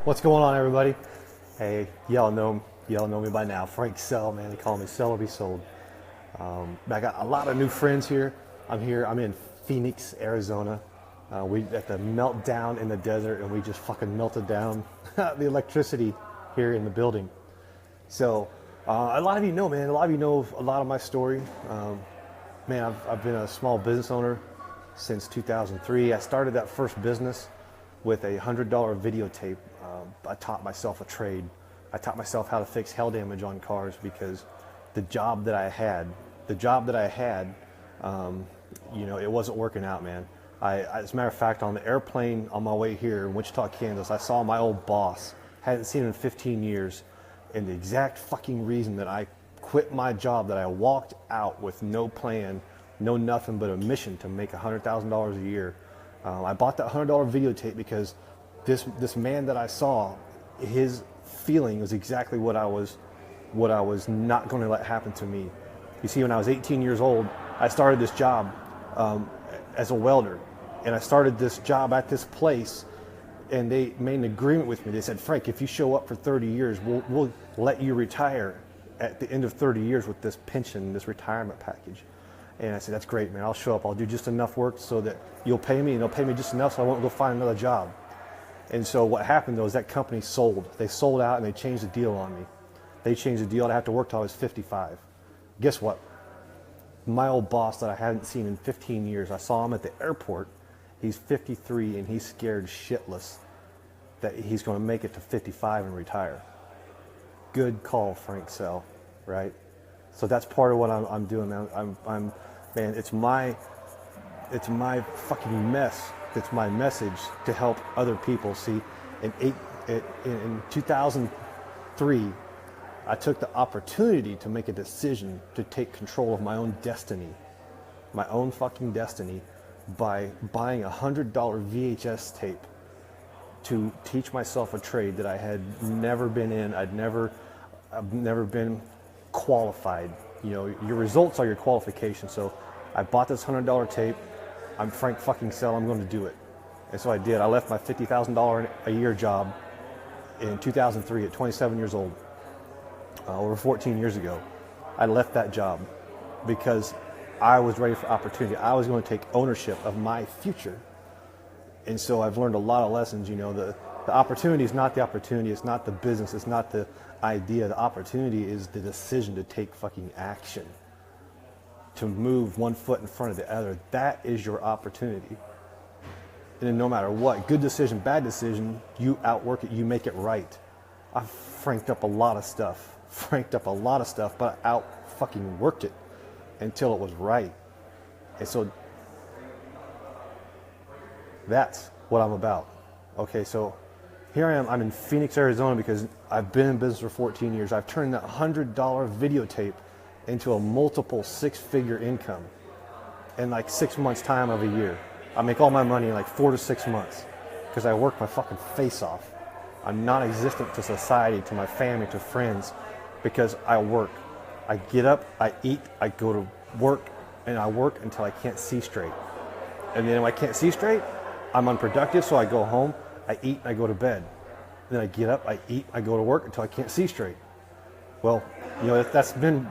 What's going on, everybody? Hey, y'all know me by now. Frank Sell, man. They call me Sell or Be Sold. I got a lot of new friends here. I'm in Phoenix, Arizona. We at the meltdown in the desert, and we just fucking melted down the electricity here in the building. So a lot of you know, man. A lot of you know a lot of my story. Man, I've been a small business owner since 2003. I started that first business with a $100 videotape. I taught myself a trade. I taught myself how to fix hail damage on cars because the job that I had, it wasn't working out, man. As a matter of fact, on the airplane on my way here in Wichita, Kansas, I saw my old boss. Hadn't seen him in 15 years, and the exact fucking reason that I quit my job, that I walked out with no plan, no nothing but a mission to make $100,000 a year. I bought that $100 videotape because this man that I saw, his feeling was exactly what I was not going to let happen to me. You see, when I was 18 years old, I started this job as a welder, and I started this job at this place, and they made an agreement with me. They said, Frank, if you show up for 30 years, we'll let you retire at the end of 30 years with this pension, this retirement package. And I said, that's great, man. I'll show up. I'll do just enough work so that you'll pay me, and they'll pay me just enough so I won't go find another job. And so what happened, though, is that company sold. They sold out, and they changed the deal on me. They changed the deal. I'd have to work till I was 55. Guess what? My old boss that I hadn't seen in 15 years, I saw him at the airport. He's 53, and he's scared shitless that he's going to make it to 55 and retire. Good call, Frank Sell, right? So that's part of what I'm doing, man. Man, it's my fucking mess. It's my message to help other people. See, in 2003, I took the opportunity to make a decision to take control of my own destiny, my own fucking destiny, by buying a $100 VHS tape to teach myself a trade that I had never been in. I've never been qualified. You know, your results are your qualifications. So I bought this $100 tape. I'm Frank fucking Sell. I'm going to do it. And so I did. I left my $50,000 a year job in 2003 at 27 years old, over 14 years ago. I left that job because I was ready for opportunity. I was going to take ownership of my future. And so I've learned a lot of lessons. You know, the opportunity is not the opportunity. It's not the business. It's not the idea. The opportunity is the decision to take fucking action, to move one foot in front of the other. That is your opportunity. And then no matter what, good decision, bad decision, you outwork it, you make it right. I've franked up a lot of stuff, but I out fucking worked it until it was right. And so that's what I'm about. Okay, so here I am. I'm in Phoenix, Arizona because I've been in business for 14 years. I've turned that $100 videotape into a multiple six-figure income in like 6 months' time of a year. I make all my money in like 4 to 6 months because I work my fucking face off. I'm non-existent to society, to my family, to friends, because I work. I get up, I eat, I go to work, and I work until I can't see straight. And then when I can't see straight, I'm unproductive, so I go home, I eat, I go to bed. Then I get up, I eat, I go to work until I can't see straight. Well, you know, that's been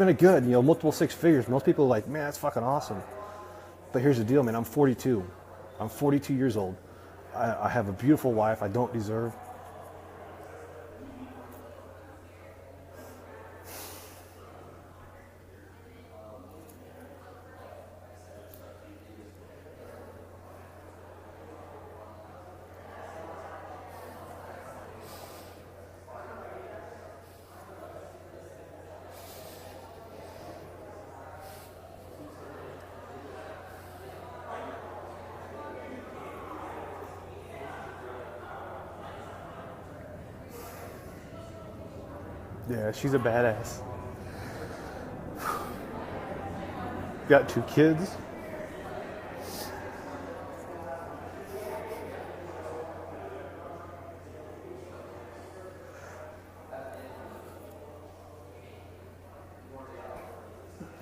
a good, you know, multiple six figures. Most people are like, man, that's fucking awesome. But here's the deal, man. I'm 42. I'm 42 years old. I have a beautiful wife I don't deserve. Yeah, she's a badass. Got 2 kids.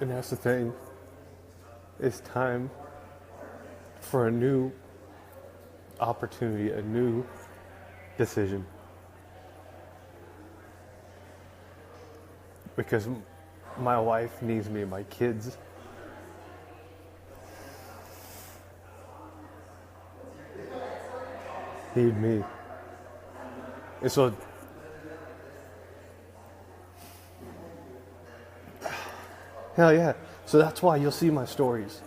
And that's the thing. It's time for a new opportunity, a new decision. because my wife needs me, my kids need me. And so, hell yeah. So that's why you'll see my stories.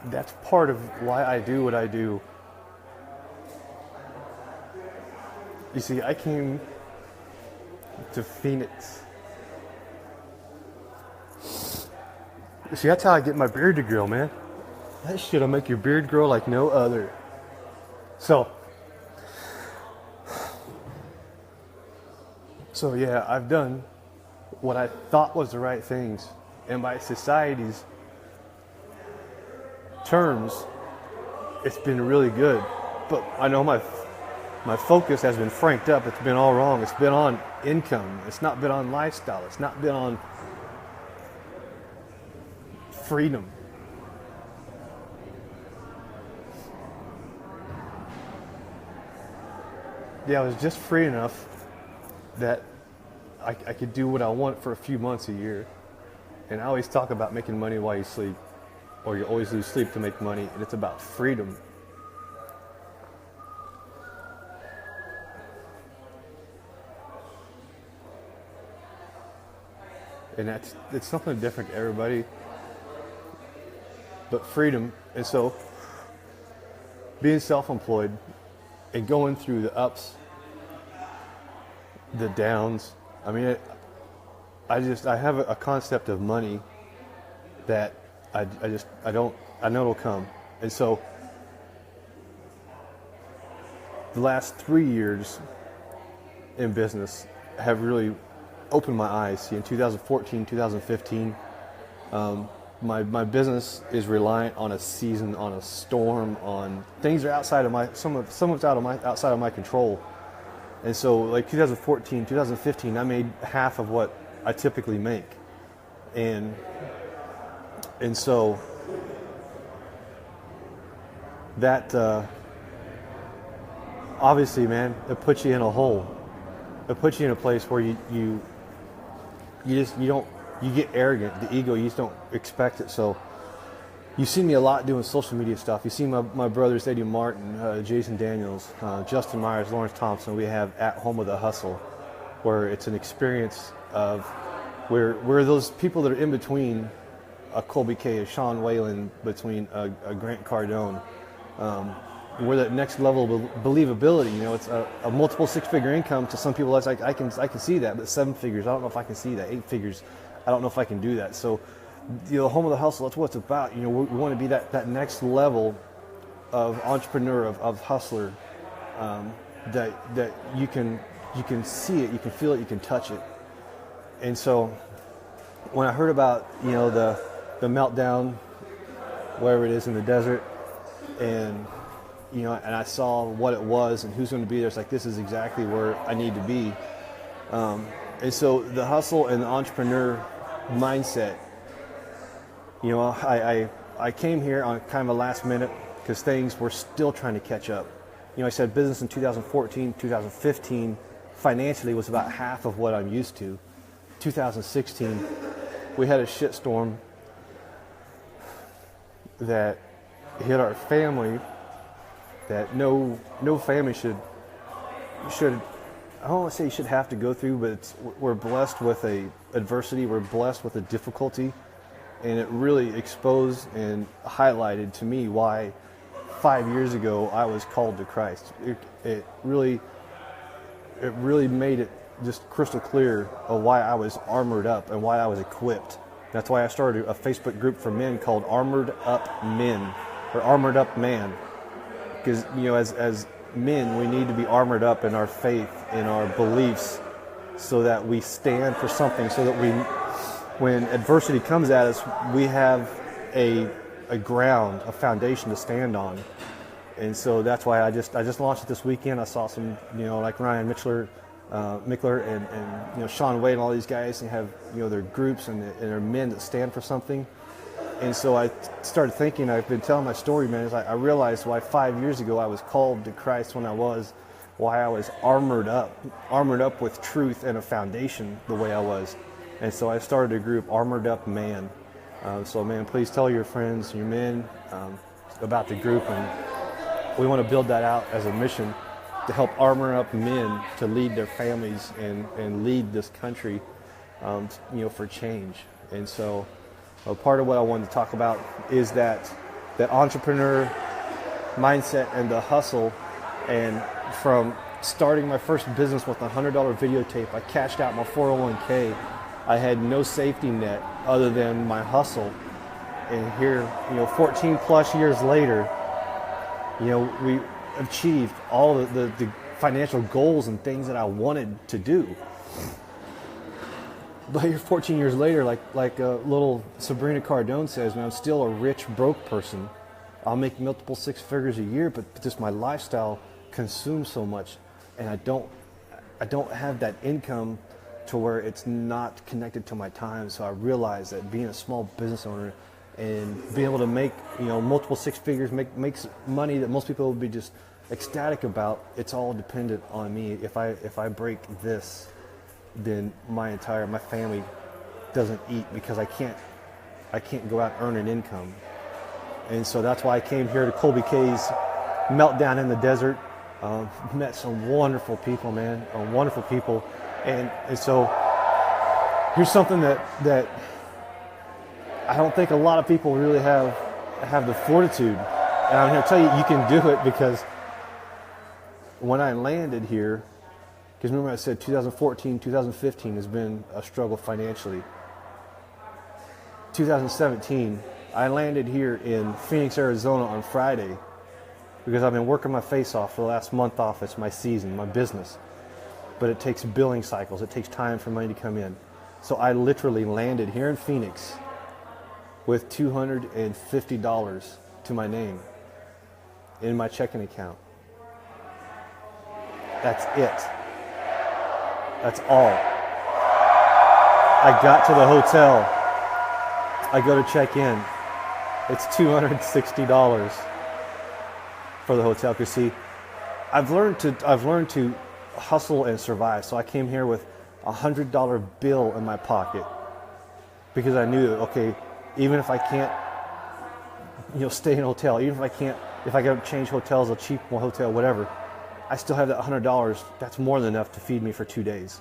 That's part of why I do what I do. You see, I came to Phoenix. You see, that's how I get my beard to grow, man. That shit'll make your beard grow like no other. So yeah, I've done what I thought was the right things. And by society's terms, it's been really good. But I know my focus has been franked up. It's been all wrong. It's been on income. It's not been on lifestyle. It's not been on freedom. Yeah, I was just free enough that I could do what I want for a few months a year. And I always talk about making money while you sleep, or you always lose sleep to make money, and it's about freedom. And it's something different to everybody, but freedom. And so being self-employed and going through the ups, the downs, I mean, I have a concept of money that I know it'll come. And so the last 3 years in business have really opened my eyes. See, in 2014, 2015, my business is reliant on a season, on a storm, on things that are outside of some of it's outside of my control. And so like 2014, 2015, I made half of what I typically make. And so that obviously, man, it puts you in a hole. It puts you in a place where you get arrogant, the ego, you just don't expect it. So you see me a lot doing social media stuff. You see my brothers, Eddie Martin, Jason Daniels, Justin Myers, Lawrence Thompson. We have At Home with a Hustle, where it's an experience of where those people that are in between a Colby K, a Sean Whalen, between a Grant Cardone, we're that next level of believability. You know, it's a multiple six-figure income to some people. That's like I can see that, but 7 figures, I don't know if I can see that. 8 figures, I don't know if I can do that. So, Home of the Hustle, that's what it's about. You know, we want to be that next level of entrepreneur, of hustler, that you can see it, you can feel it, you can touch it. And so, when I heard about the meltdown, wherever it is in the desert, and and I saw what it was and who's going to be there, it's like, this is exactly where I need to be. And so the hustle and the entrepreneur mindset, I came here on kind of a last minute because things were still trying to catch up. I said business in 2014, 2015 financially was about half of what I'm used to. 2016, we had a shitstorm that hit our family that no family should, I don't want to say you should have to go through, but we're blessed with a adversity, we're blessed with a difficulty, and it really exposed and highlighted to me why 5 years ago I was called to Christ. It really made it just crystal clear of why I was armored up and why I was equipped. That's why I started a Facebook group for men called Armored Up Men, or Armored Up Man. Because, as men, we need to be armored up in our faith, in our beliefs, so that we stand for something, so that when adversity comes at us, we have a ground, a foundation to stand on. And so that's why I just launched it this weekend. I saw some, like Ryan Mickler and Sean Wade and all these guys, and have their groups and they're men that stand for something. And so I started thinking, I've been telling my story, man, is I realized why 5 years ago I was called to Christ when I was, why I was armored up with truth and a foundation the way I was. And so I started a group, Armored Up Man. So man, please tell your friends, your men, about the group, and we want to build that out as a mission to help armor up men to lead their families and lead this country, for change. And so part of what I wanted to talk about is that entrepreneur mindset and the hustle. And from starting my first business with a $100 videotape, I cashed out my 401k. I had no safety net other than my hustle. And here, 14 plus years later, we achieved all the financial goals and things that I wanted to do. But here 14 years later, like little Sabrina Cardone says, man, I'm still a rich, broke person. I'll make multiple six figures a year, but just my lifestyle consumes so much, and I don't have that income to where it's not connected to my time. So I realized that being a small business owner and being able to make multiple six figures makes money that most people would be just ecstatic about. It's all dependent on me. If I break this, then my family doesn't eat, because I can't go out and earn an income. And so that's why I came here to Colby K's Meltdown in the Desert. Met some wonderful people, man, wonderful people. And so here's something that I don't think a lot of people really have the fortitude. And I'm here to tell you, you can do it, because when I landed here, because remember I said 2014, 2015 has been a struggle financially. 2017, I landed here in Phoenix, Arizona on Friday, because I've been working my face off for the last month off. It's my season, my business. But it takes billing cycles. It takes time for money to come in. So I literally landed here in Phoenix with $250 to my name in my checking account. That's it. That's all. I got to the hotel. I go to check in. It's $260 for the hotel. Because see, I've learned to hustle and survive. So I came here with a $100 bill in my pocket, because I knew, okay, even if I can't, stay in a hotel, even if I go change hotels, a cheap hotel, whatever, I still have that $100. That's more than enough to feed me for 2 days.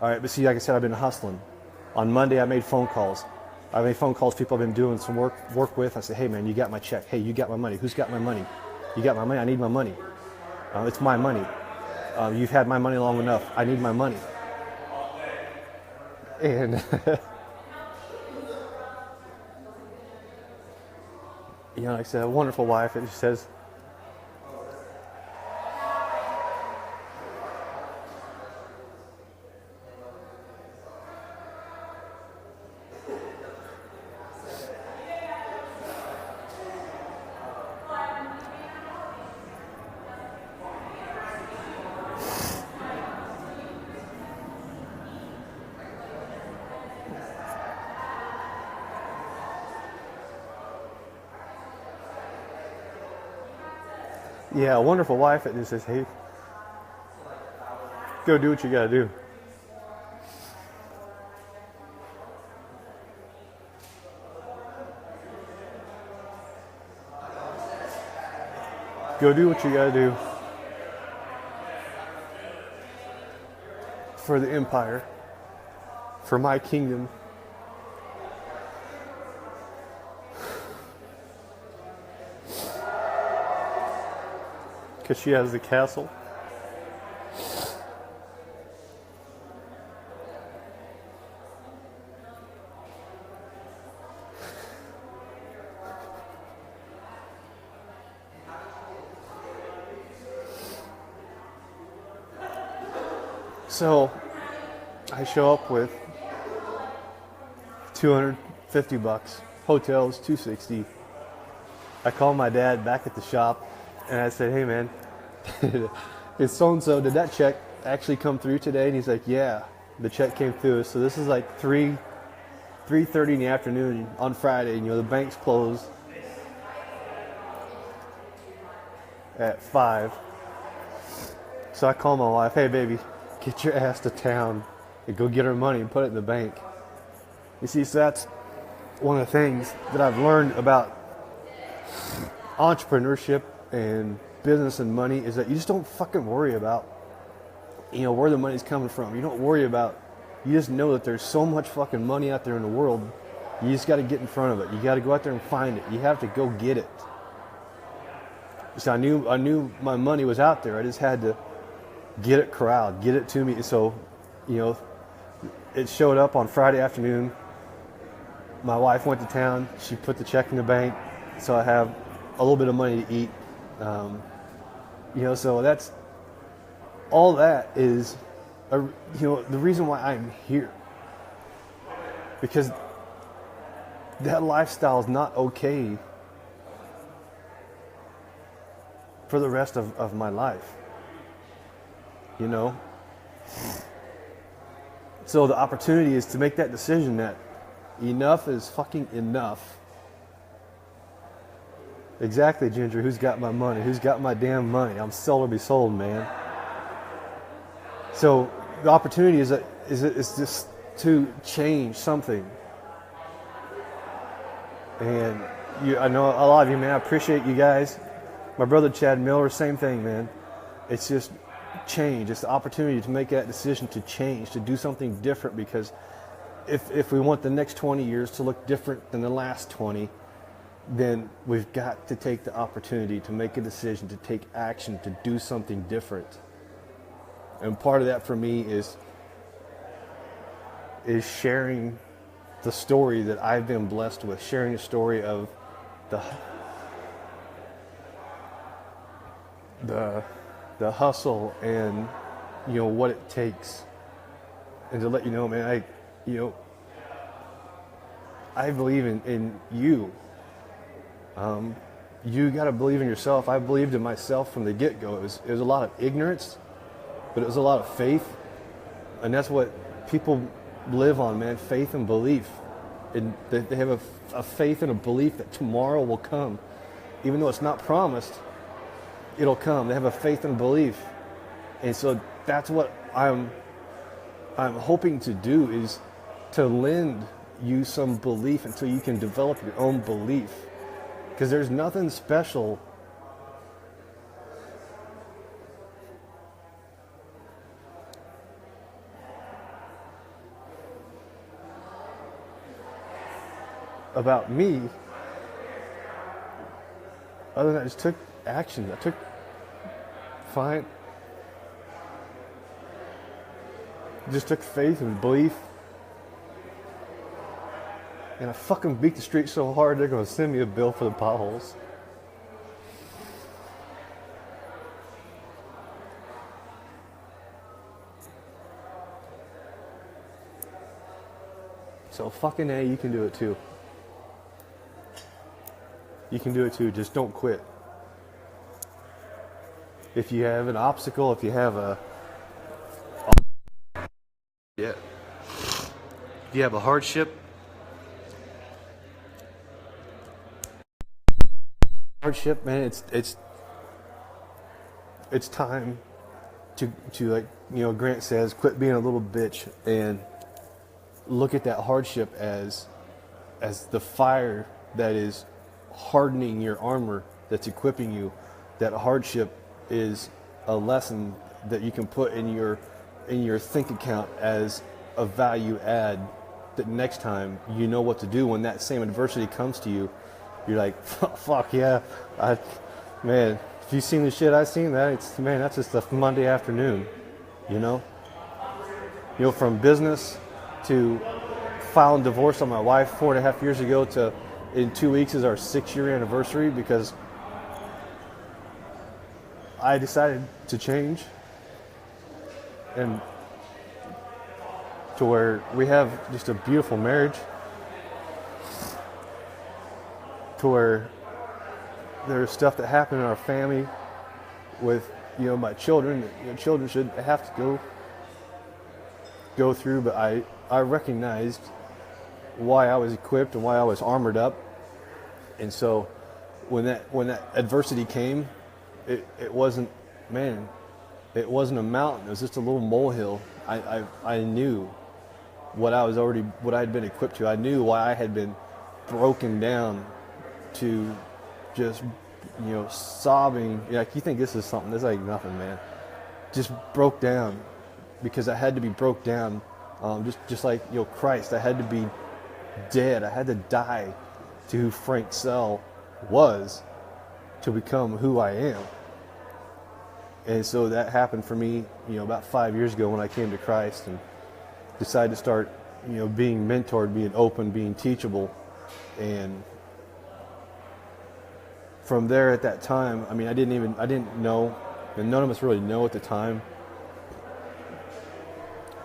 All right, but see, like I said, I've been hustling. On Monday, I made phone calls. I made phone calls, people I've been doing some work with. I said, hey, man, you got my check. Hey, you got my money. Who's got my money? You got my money? I need my money. It's my money. You've had my money long enough. I need my money. And like I said, a wonderful wife. It just says, yeah, a wonderful wife that just says, hey, go do what you gotta do. Go do what you gotta do for the empire, for my kingdom. Because she has the castle. So I show up with $250, hotels $260. I call my dad back at the shop and I said, hey man, is so-and-so, did that check actually come through today? And he's like, yeah, the check came through. So this is like 3:30 in the afternoon on Friday, and the bank's closed at 5. So I call my wife, hey baby, get your ass to town and go get her money and put it in the bank. You see, so that's one of the things that I've learned about entrepreneurship and business and money is that you just don't fucking worry about, where the money's coming from. You don't worry about, you just know that there's so much fucking money out there in the world. You just got to get in front of it. You got to go out there and find it. You have to go get it. So I knew my money was out there. I just had to get it corralled, get it to me. So, it showed up on Friday afternoon. My wife went to town. She put the check in the bank, so I have a little bit of money to eat. So that's all. That is, the reason why I'm here, because that lifestyle is not okay for the rest of my life. So the opportunity is to make that decision that enough is fucking enough. Exactly, Ginger. Who's got my money? Who's got my damn money? I'm sell or be sold, man. So the opportunity is just to change something. And I know a lot of you, man. I appreciate you guys. My brother Chad Miller, same thing, man. It's just change. It's the opportunity to make that decision to change, to do something different, because if we want the next 20 years to look different than the last 20, then we've got to take the opportunity to make a decision, to take action, to do something different. And part of that for me is sharing the story that I've been blessed with, sharing the story of the hustle and what it takes, and to let you know, man, I believe in you. You got to believe in yourself. I believed in myself from the get-go. It was a lot of ignorance, but it was a lot of faith, and that's what people live on, man. Faith and belief. And they have a faith and a belief that tomorrow will come, even though it's not promised. It'll come. They have a faith and belief, and so that's what I'm hoping to do, is to lend you some belief until you can develop your own belief, because there's nothing special about me other than I just took action. I took faith and belief, and I fucking beat the street so hard they're gonna send me a bill for the potholes. So fucking A, you can do it too. You can do it too, just don't quit. If you have an obstacle, if you have if you have a hardship, man, it's time to like, Grant says, quit being a little bitch and look at that hardship as the fire that is hardening your armor, that's equipping you. That hardship is a lesson that you can put in your think account as a value add, that next time you know what to do when that same adversity comes to you. You're like, fuck yeah, man, if you've seen the shit I've seen, that's just a Monday afternoon, from business to filing divorce on my wife 4.5 years ago to in 2 weeks is our 6-year anniversary, because I decided to change, and to where we have just a beautiful marriage, to where there's stuff that happened in our family with my children that children should have to go through, but I recognized why I was equipped and why I was armored up. And so when that adversity came, it wasn't, man, It wasn't a mountain. It was just a little molehill. I knew what I had been equipped to. I knew why I had been broken down to just, sobbing. Like, you think this is something? This is like nothing, man. Just broke down because I had to be broke down. Just like, Christ, I had to be dead. I had to die to who Frank Sell was to become who I am. And so that happened for me, about 5 years ago when I came to Christ and decided to start, being mentored, being open, being teachable. And from there at that time, I mean, I didn't know, and none of us really know at the time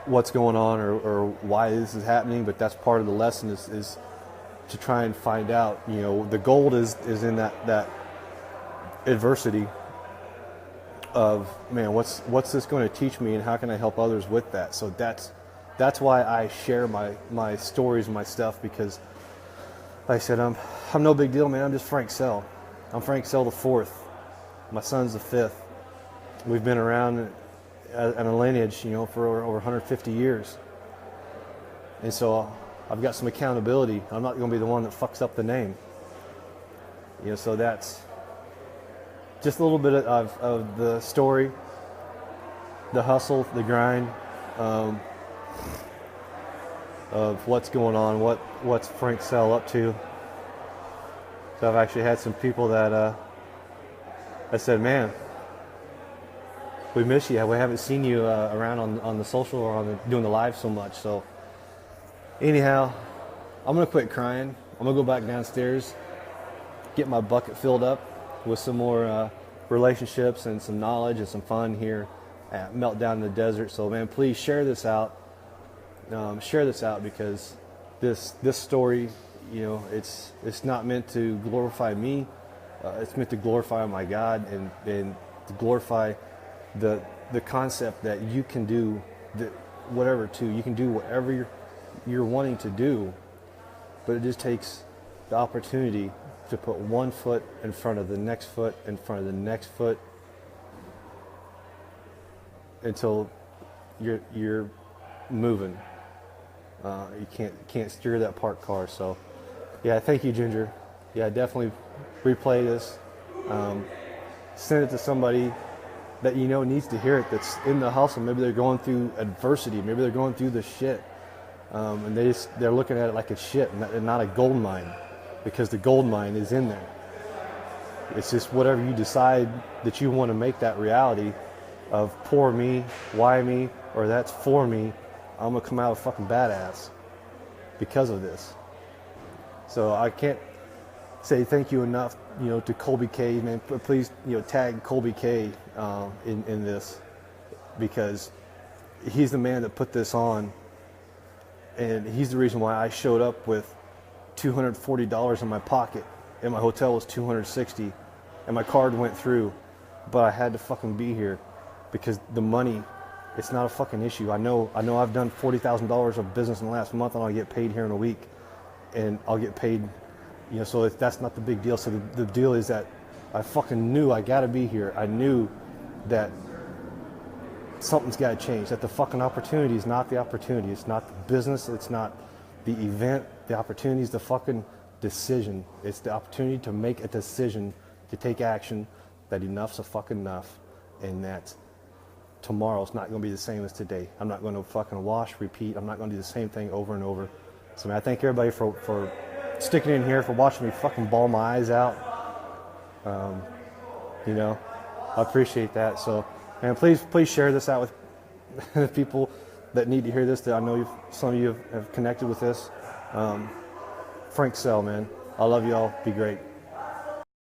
what's going on or why this is happening, but that's part of the lesson is to try and find out. The gold is in that adversity of, man, what's this going to teach me, and how can I help others with that? So that's why I share my stories and my stuff, because like I said, I'm no big deal, man. I'm just Frank Sell. I'm Frank Sell the fourth. My son's the fifth. We've been around in a lineage, for over 150 years. And so I've got some accountability. I'm not going to be the one that fucks up the name. So that's just a little bit of the story, the hustle, the grind, of what's going on, what's Frank Sell up to. So I've actually had some people that I said, man, we miss you. We haven't seen you around on the social or doing the live so much. So anyhow, I'm going to quit crying. I'm going to go back downstairs, get my bucket filled up with some more relationships and some knowledge and some fun here at Meltdown in the Desert. So, man, please share this out. Share this out, because this story, it's not meant to glorify me. It's meant to glorify my God and to glorify the concept that you can do whatever too. You can do whatever you're wanting to do, but it just takes the opportunity to put one foot in front of the next foot, in front of the next foot, until you're moving. You can't steer that parked car. So, yeah, thank you, Ginger. Yeah, definitely replay this. Send it to somebody that needs to hear it, that's in the hustle. Maybe they're going through adversity. Maybe they're going through the shit, and they're looking at it like it's shit and not a gold mine, because the gold mine is in there. It's just whatever you decide that you want to make that reality of poor me, why me, or that's for me. I'm gonna come out a fucking badass because of this. So I can't say thank you enough, to Colby K, man. Please, tag Colby K in this, because he's the man that put this on, and he's the reason why I showed up with $240 in my pocket, and my hotel was $260, and my card went through, but I had to fucking be here, because the money, it's not a fucking issue. I know I've done $40,000 of business in the last month, and I'll get paid here in a week, and I'll get paid, so that's not the big deal. So the deal is that I fucking knew I gotta be here. I knew that something's gotta change, that the fucking opportunity is not the opportunity. It's not the business. It's not the event. The opportunity is the fucking decision. It's the opportunity to make a decision, to take action, that enough's a fucking enough, and that tomorrow's not going to be the same as today. I'm not going to fucking wash, repeat. I'm not going to do the same thing over and over. So, man, I thank everybody for sticking in here, for watching me fucking bawl my eyes out. I appreciate that. So, man, please share this out with the people that need to hear this, that I know some of you have connected with this. Frank Sell, man. I love you all. Be great.